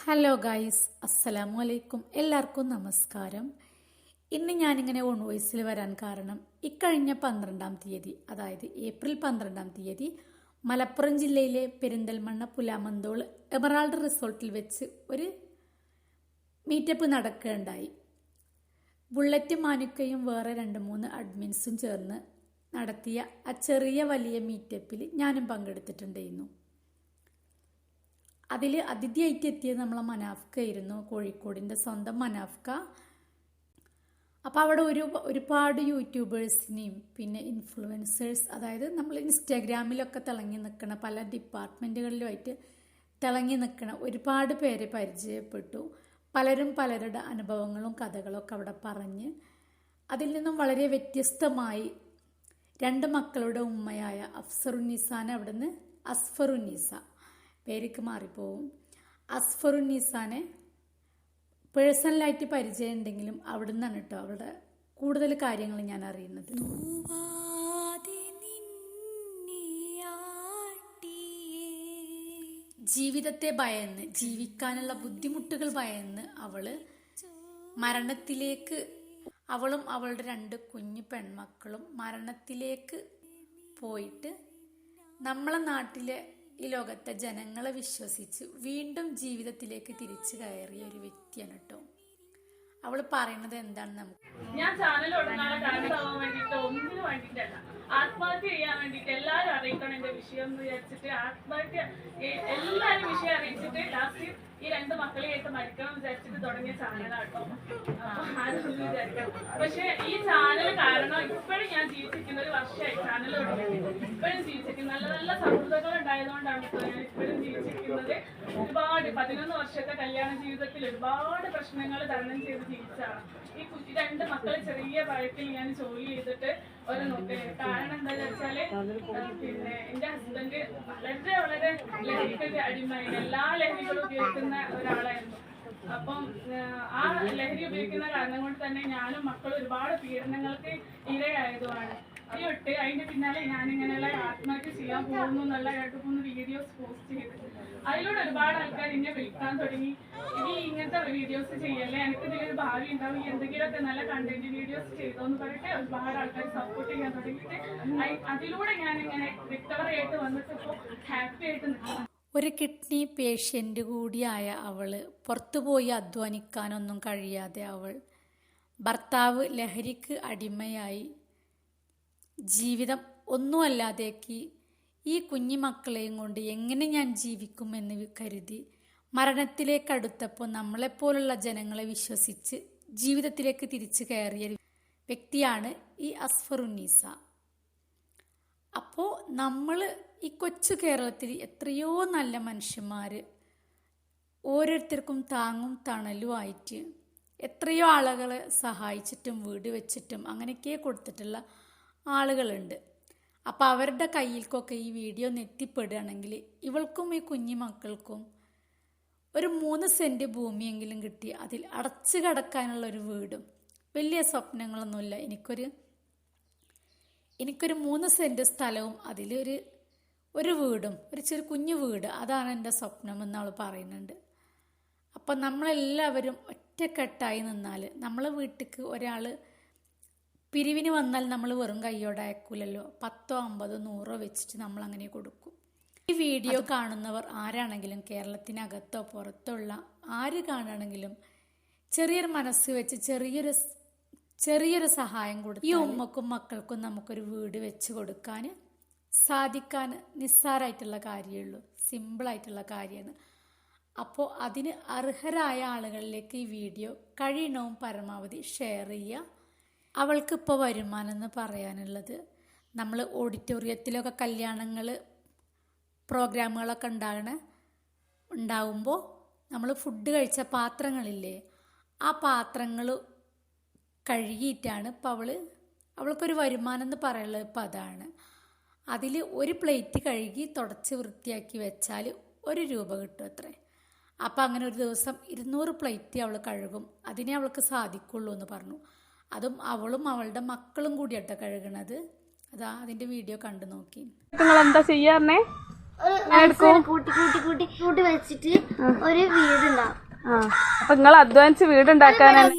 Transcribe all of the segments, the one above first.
Hello guys, അസ്സലാമു അലൈക്കും. എല്ലാവർക്കും നമസ്കാരം. ഇന്ന് ഞാനിങ്ങനെ ഓൺ വോയിസിൽ വരാൻ കാരണം ഇക്കഴിഞ്ഞ 12-ാം തീയതി, അതായത് ഏപ്രിൽ 12-ാം തീയതി മലപ്പുറം ജില്ലയിലെ പെരിന്തൽമണ്ണ പുലാമന്തോൾ എമറാൾഡ് റിസോർട്ടിൽ വെച്ച് ഒരു മീറ്റപ്പ് നടക്കുകയുണ്ടായി. ബുള്ളറ്റ് മാനുക്കയും വേറെ 2-3 അഡ്മിൻസും ചേർന്ന് നടത്തിയ ആ ചെറിയ വലിയ മീറ്റപ്പിൽ ഞാനും പങ്കെടുത്തിട്ടുണ്ടായിരുന്നു. അതിൽ അതിഥിയായിട്ട് എത്തിയത് നമ്മളെ മനാഫ്ക ആയിരുന്നു, കോഴിക്കോടിൻ്റെ സ്വന്തം മനാഫ്ക. അപ്പോൾ അവിടെ ഒരുപാട് യൂട്യൂബേഴ്സിനെയും പിന്നെ ഇൻഫ്ലുവൻസേഴ്സ്, അതായത് നമ്മൾ ഇൻസ്റ്റാഗ്രാമിലൊക്കെ തിളങ്ങി നിൽക്കുന്ന പല ഡിപ്പാർട്ട്മെൻറ്റുകളിലുമായിട്ട് തിളങ്ങി നിൽക്കുന്ന ഒരുപാട് പേരെ പരിചയപ്പെട്ടു. പലരും പലരുടെ അനുഭവങ്ങളും കഥകളൊക്കെ അവിടെ പറഞ്ഞ് അതിൽ നിന്നും വളരെ വ്യത്യസ്തമായി 2 മക്കളുടെ ഉമ്മയായ അഫ്സറുന്നീസാനെ അവിടുന്ന് അസ്ഫറുന്നീസ, പേരൊക്കെ മാറിപ്പോവും, അസ്ഫറുന്നീസാനെ പേഴ്സണലായിട്ട് പരിചയം ഉണ്ടെങ്കിലും അവിടെ നിന്നാണ് കേട്ടോ അവരുടെ കൂടുതൽ കാര്യങ്ങൾ ഞാൻ അറിയുന്നത്. ജീവിതത്തെ ഭയന്ന്, ജീവിക്കാനുള്ള ബുദ്ധിമുട്ടുകൾ ഭയന്ന് അവളും അവളുടെ 2 കുഞ്ഞു പെൺമക്കളും മരണത്തിലേക്ക് പോയിട്ട് നമ്മളെ നാട്ടിലെ ഈ ലോകത്തെ ജനങ്ങളെ വിശ്വസിച്ച് വീണ്ടും ജീവിതത്തിലേക്ക് തിരിച്ചു കയറിയ ഒരു വ്യക്തിയാണ് കേട്ടോ. അവള് പറയുന്നത് എന്താണെന്ന് നമുക്ക് ഞാൻ ചാനൽ ഒന്നിനു വേണ്ടിയിട്ടല്ല, ആത്മഹത്യ ചെയ്യാൻ വേണ്ടിയിട്ട് എല്ലാവരും അറിയിക്കണം എന്റെ വിഷയം എന്ന് വിചാരിച്ചിട്ട് ആത്മഹത്യ എല്ലാരും വിഷയം അറിയിച്ചിട്ട് ലാസ്റ്റ് ഈ 2 മക്കളെയായിട്ട് മരിക്കണം എന്ന് വിചാരിച്ചിട്ട് തുടങ്ങിയ ചാനലാട്ടോ. ആരൊന്നും വിചാരിക്കണം. പക്ഷെ ഈ ചാനൽ കാരണം ഇപ്പോഴും ഞാൻ ജീവിച്ചിരിക്കുന്ന ഒരു വർഷമായി ചാനൽ തുടങ്ങിയിട്ട് ഇപ്പോഴും ജീവിച്ചിരിക്കുന്നത് നല്ല നല്ല സൗഹൃദങ്ങൾ ഉണ്ടായതുകൊണ്ടാണ് ഞാൻ ഇപ്പോഴും ജീവിച്ചിരിക്കുന്നത്. ഒരുപാട് 11 വർഷത്തെ കല്യാണ ജീവിതത്തിൽ ഒരുപാട് പ്രശ്നങ്ങൾ തരണം ചെയ്ത് ജീവിച്ചാണ്. ഈ 2 മക്കളെ ചെറിയ പ്രായത്തിൽ ഞാൻ ജോലി ചെയ്തിട്ട് ഒരു നോക്കല്. കാരണം എന്താണെന്ന് വെച്ചാല് പിന്നെ എന്റെ ഹസ്ബൻഡ് വളരെ ലഹരിക്ക് അടിമയായി, എല്ലാ ലഹരികളും ഉപയോഗിക്കുന്ന ഒരാളായിരുന്നു. അപ്പം ആ ലഹരി ഉപയോഗിക്കുന്ന കാരണം കൊണ്ട് തന്നെ ഞാനും മക്കളും ഒരുപാട് പീഡനങ്ങൾക്ക് ഇരയായതുമാണ്. അതിട്ട് അതിന്റെ പിന്നാലെ ഞാനിങ്ങനെയുള്ള ആത്മഹത്യ ചെയ്യാൻ പോകുന്നു എന്നുള്ള 2-3 വീഡിയോസ് പോസ്റ്റ് ചെയ്ത് അതിലൂടെ ഒരുപാട് ആൾക്കാർ എന്നെ വിളിക്കാൻ തുടങ്ങി. ഇനി ഇങ്ങനത്തെ വീഡിയോസ് ചെയ്യല്ലേ, എനിക്ക് ഇതിലൊരു ഭാവി ഉണ്ടാവും, എന്തെങ്കിലുമൊക്കെ നല്ല കണ്ടന്റ് വീഡിയോസ് ചെയ്തോന്ന് പറഞ്ഞിട്ട് ഒരുപാട് ആൾക്കാർ സപ്പോർട്ട് ചെയ്യാൻ തുടങ്ങിയിട്ട് അതിലൂടെ ഞാനിങ്ങനെ റിക്കവർ ആയിട്ട് വന്നിട്ട് ഇപ്പോൾ ഹാപ്പി ആയിട്ട് നിൽക്കണം. ഒരു കിഡ്നി പേഷ്യൻ്റ് കൂടിയായ അവള് പുറത്തുപോയി അധ്വാനിക്കാനൊന്നും കഴിയാതെ ഭർത്താവ് ലഹരിക്ക് അടിമയായി ജീവിതം ഒന്നുമല്ലാതേക്ക് ഈ കുഞ്ഞുമക്കളെയും കൊണ്ട് എങ്ങനെ ഞാൻ ജീവിക്കുമെന്ന് കരുതി മരണത്തിലേക്ക് അടുത്തപ്പോൾ നമ്മളെപ്പോലുള്ള ജനങ്ങളെ വിശ്വസിച്ച് ജീവിതത്തിലേക്ക് തിരിച്ചു കയറിയ വ്യക്തിയാണ് ഈ അസ്ഫറുന്നീസ. അപ്പോൾ നമ്മൾ ഈ കൊച്ചു കേരളത്തിൽ എത്രയോ നല്ല മനുഷ്യന്മാർ ഓരോരുത്തർക്കും താങ്ങും തണലുമായിട്ട് എത്രയോ ആളുകളെ സഹായിച്ചിട്ടും വീട് വെച്ചിട്ടും അങ്ങനെയൊക്കെ കൊടുത്തിട്ടുള്ള ആളുകളുണ്ട്. അപ്പോൾ അവരുടെ കയ്യിൽക്കൊക്കെ ഈ വീഡിയോ എത്തിപ്പെടുകയാണെങ്കിൽ ഇവൾക്കും ഈ കുഞ്ഞു മക്കൾക്കും ഒരു 3 സെൻറ്റ് ഭൂമിയെങ്കിലും കിട്ടി അതിൽ അടച്ചു കിടക്കാനുള്ള ഒരു വീടും, വലിയ സ്വപ്നങ്ങളൊന്നുമില്ല, എനിക്കൊരു 3 സെൻറ്റ് സ്ഥലവും ഒരു വീടും, ഒരു ചെറിയ കുഞ്ഞു വീട്, അതാണ് എൻ്റെ സ്വപ്നം എന്നവൾ പറയുന്നുണ്ട്. അപ്പം നമ്മളെല്ലാവരും ഒറ്റക്കെട്ടായി നിന്നാൽ, നമ്മളെ വീട്ടിലേക്ക് ഒരാൾ പിരിവിന് വന്നാൽ നമ്മൾ വെറും കൈയോടെ അയക്കൂലല്ലോ, 10, 50, 100 വെച്ചിട്ട് നമ്മൾ അങ്ങനെ കൊടുക്കും. ഈ വീഡിയോ കാണുന്നവർ ആരാണെങ്കിലും, കേരളത്തിനകത്തോ പുറത്തുള്ള ആര് കാണുകയാണെങ്കിലും ചെറിയൊരു മനസ്സ് വെച്ച് ചെറിയൊരു സഹായം കൊടുത്ത് ഈ ഉമ്മക്കും മക്കൾക്കും നമുക്കൊരു വീട് വെച്ച് കൊടുക്കാൻ സാധിക്കാൻ നിസ്സാരമായിട്ടുള്ള കാര്യമുള്ളൂ, സിമ്പിളായിട്ടുള്ള കാര്യമാണ്. അപ്പോൾ അതിന് അർഹരായ ആളുകളിലേക്ക് ഈ വീഡിയോ കഴിയണവും പരമാവധി ഷെയർ ചെയ്യുക. അവൾക്കിപ്പോൾ വരുമാനം എന്ന് പറയാനുള്ളത്, നമ്മൾ ഓഡിറ്റോറിയത്തിലൊക്കെ കല്യാണങ്ങൾ പ്രോഗ്രാമുകളൊക്കെ ഉണ്ടാവുമ്പോൾ നമ്മൾ ഫുഡ് കഴിച്ച പാത്രങ്ങളില്ലേ, ആ പാത്രങ്ങൾ കഴുകിയിട്ടാണ് ഇപ്പോൾ അവൾക്കൊരു വരുമാനം എന്ന് പറയുന്നത്. ഇപ്പോൾ അതാണ്. അതിൽ ഒരു പ്ലേറ്റ് കഴുകി തുടച്ച് വൃത്തിയാക്കി വെച്ചാൽ 1 രൂപ കിട്ടും അത്രേ. അപ്പം അങ്ങനെ ഒരു ദിവസം 200 പ്ലേറ്റ് അവൾ കഴുകും, അതിനെ അവൾക്ക് സാധിക്കുള്ളൂ എന്ന് പറഞ്ഞു. അതും അവളും അവളുടെ മക്കളും കൂടിയാട്ടോ കഴുകണത്. അതാ അതിൻ്റെ വീഡിയോ കണ്ടു നോക്കി. നിങ്ങൾ എന്താ ചെയ്യാറേ? കൂട്ടി കൂട്ടി കൂട്ടി കൂട്ടി വെച്ചിട്ട് ഒരു വീടുണ്ടാവും. അപ്പൊ നിങ്ങൾ അധ്വാനിച്ച് വീടുണ്ടാക്കാനാണ്.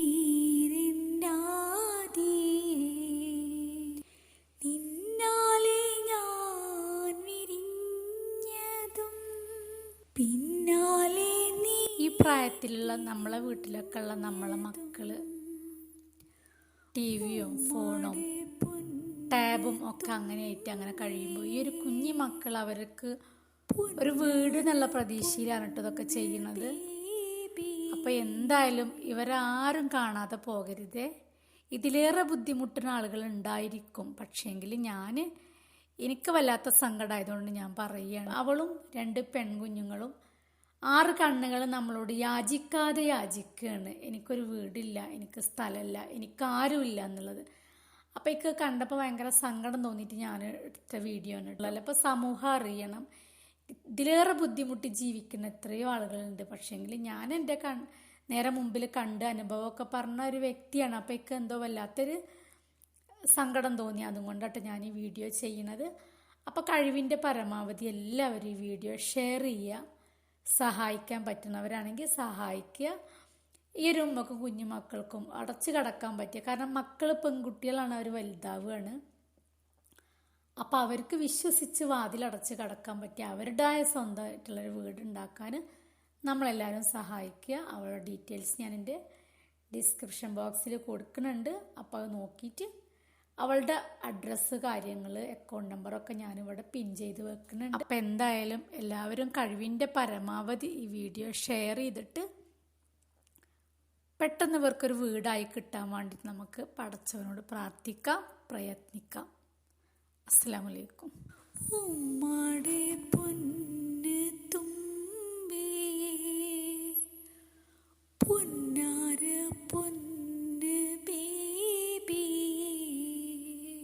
ഈ പ്രായത്തിലുള്ള നമ്മളെ വീട്ടിലൊക്കെ ഉള്ള നമ്മളെ മക്കള് ടിവിയും ഫോണും ടാബും ഒക്കെ അങ്ങനെയായിട്ട് അങ്ങനെ കഴിയുമ്പോൾ ഈ ഒരു കുഞ്ഞു മക്കൾ അവർക്ക് ഒരു വീട് എന്നുള്ള പ്രതീക്ഷയിലാണ് കേട്ടോ ഇതൊക്കെ ചെയ്യുന്നത്. അപ്പോൾ എന്തായാലും ഇവരാരും കാണാതെ പോകരുതേ. ഇതിലേറെ ബുദ്ധിമുട്ടുന്ന ആളുകൾ ഉണ്ടായിരിക്കും. പക്ഷേങ്കിൽ എനിക്ക് വല്ലാത്ത സങ്കടമായതുകൊണ്ട് ഞാൻ പറയുകയാണ്. അവളും 2 പെൺകുഞ്ഞുങ്ങളും 6 കണ്ണുകൾ നമ്മളോട് യാചിക്കുകയാണ്. എനിക്കൊരു വീടില്ല, എനിക്ക് സ്ഥലമില്ല, എനിക്കാരുമില്ല എന്നുള്ളത്. അപ്പോൾ എനിക്ക് കണ്ടപ്പോൾ ഭയങ്കര സങ്കടം തോന്നിയിട്ട് ഞാൻ എടുത്ത വീഡിയോ ആണ് ഉള്ളത്. അപ്പോൾ സമൂഹം അറിയണം ഇതിലേറെ ബുദ്ധിമുട്ടി ജീവിക്കുന്ന എത്രയോ ആളുകളുണ്ട്. പക്ഷേങ്കിൽ ഞാൻ എൻ്റെ നേരെ മുമ്പിൽ കണ്ട അനുഭവമൊക്കെ പറഞ്ഞ ഒരു വ്യക്തിയാണ്. അപ്പോൾ എനിക്ക് എന്തോ വല്ലാത്തൊരു സങ്കടം തോന്നി. അതുകൊണ്ടാണ് ഞാൻ ഈ വീഡിയോ ചെയ്യുന്നത്. അപ്പോൾ കഴിവിൻ്റെ പരമാവധി എല്ലാവരും ഈ വീഡിയോ ഷെയർ ചെയ്യുക. സഹായിക്കാൻ പറ്റുന്നവരാണെങ്കിൽ സഹായിക്കുക. ഈ ഒരു ഉമ്മക്കും കുഞ്ഞുമക്കൾക്കും അടച്ചു കിടക്കാൻ പറ്റിയ, കാരണം മക്കൾ പെൺകുട്ടികളാണ്, അവർ വലുതാവുകയാണ്. അപ്പോൾ അവർക്ക് വിശ്വസിച്ച് വാതിലടച്ച് കിടക്കാൻ പറ്റിയ അവരുടേതായ സ്വന്തമായിട്ടുള്ളൊരു വീടുണ്ടാക്കാൻ നമ്മളെല്ലാവരും സഹായിക്കുക. അവരുടെ ഡീറ്റെയിൽസ് ഞാൻ എൻ്റെ ഡിസ്ക്രിപ്ഷൻ ബോക്സിൽ കൊടുക്കുന്നുണ്ട്. അപ്പോൾ അത് നോക്കിയിട്ട് അവളുടെ അഡ്രസ്സ്, കാര്യങ്ങൾ, അക്കൗണ്ട് നമ്പറൊക്കെ ഞാനിവിടെ പിൻ ചെയ്ത് വെക്കുന്നുണ്ട്. അപ്പോൾ എന്തായാലും എല്ലാവരും കഴിവിൻ്റെ പരമാവധി ഈ വീഡിയോ ഷെയർ ചെയ്തിട്ട് പെട്ടെന്ന് ഇവർക്കൊരു വീടായി കിട്ടാൻ വേണ്ടിയിട്ട് നമുക്ക് പടച്ചവനോട് പ്രാർത്ഥിക്കാം, പ്രയത്നിക്കാം. അസ്സലാമു അലൈക്കും.